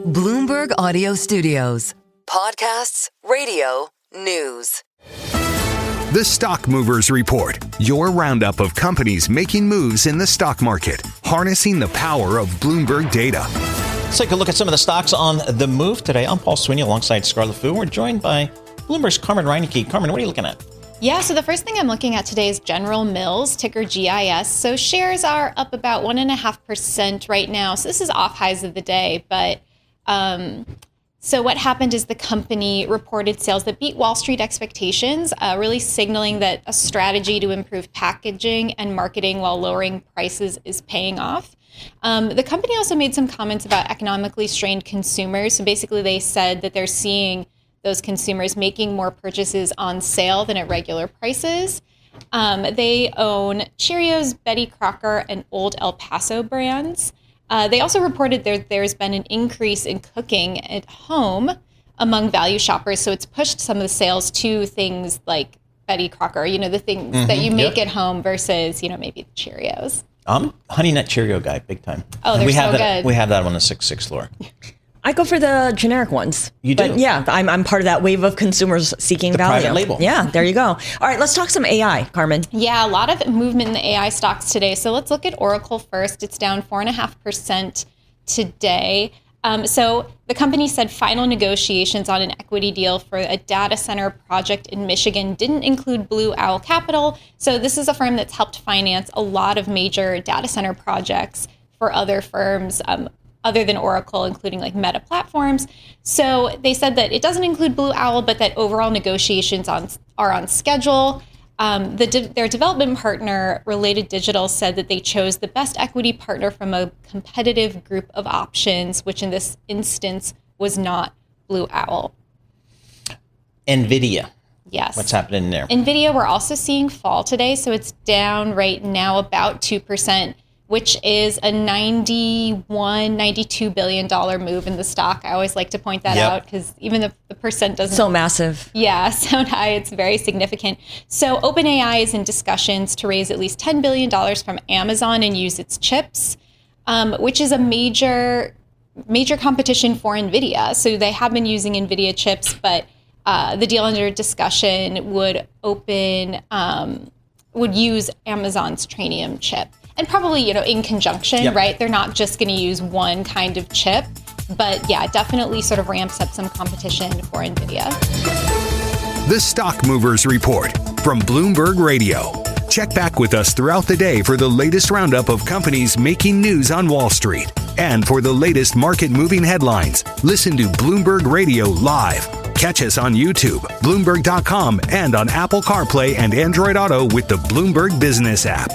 Bloomberg Audio Studios. Podcasts, radio, news. The Stock Movers Report, your roundup of companies making moves in the stock market, harnessing the power of Bloomberg data. Let's take a look at some of the stocks on the move today. I'm Paul Sweeney alongside Scarlett Fu. We're joined by Bloomberg's Carmen Reineke. Carmen, what are you looking at? Yeah, so the first thing I'm looking at today is General Mills, ticker GIS. So shares are up about 1.5% right now. So this is off highs of the day. But so what happened is the company reported sales that beat Wall Street expectations, really signaling that a strategy to improve packaging and marketing while lowering prices is paying off. The company also made some comments about economically strained consumers. So basically they said that they're seeing those consumers making more purchases on sale than at regular prices. They own Cheerios, Betty Crocker, and Old El Paso brands. They also reported there's been an increase in cooking at home among value shoppers. So it's pushed some of the sales to things like Betty Crocker, the things that you make at home versus, maybe the Cheerios. I'm a Honey Nut Cheerio guy, big time. Oh, they're so good. We have that on the 6th floor. I go for the generic ones. You do? But yeah, I'm part of that wave of consumers seeking the value. Private label. Yeah, there you go. All right, let's talk some AI, Carmen. Yeah, a lot of movement in the AI stocks today. So let's look at Oracle first. It's down 4.5% today. So the company said final negotiations on an equity deal for a data center project in Michigan didn't include Blue Owl Capital. So this is a firm that's helped finance a lot of major data center projects for other firms, other than Oracle, including like Meta Platforms. So they said that it doesn't include Blue Owl, but that overall negotiations are on schedule. Their development partner, Related Digital, said that they chose the best equity partner from a competitive group of options, which in this instance was not Blue Owl. Nvidia. Yes. What's happening there? Nvidia, we're also seeing fall today. So it's down right now about 2%. Which is a $92 billion move in the stock. I always like to point that out because even if the percent doesn't... So massive. Yeah, sound high. It's very significant. So OpenAI is in discussions to raise at least $10 billion from Amazon and use its chips, which is a major competition for Nvidia. So they have been using Nvidia chips, but the deal under discussion would use Amazon's Trainium chip. And probably, in conjunction, right? They're not just going to use one kind of chip. But yeah, definitely sort of ramps up some competition for Nvidia. The Stock Movers Report from Bloomberg Radio. Check back with us throughout the day for the latest roundup of companies making news on Wall Street. And for the latest market-moving headlines, listen to Bloomberg Radio live. Catch us on YouTube, Bloomberg.com, and on Apple CarPlay and Android Auto with the Bloomberg Business app.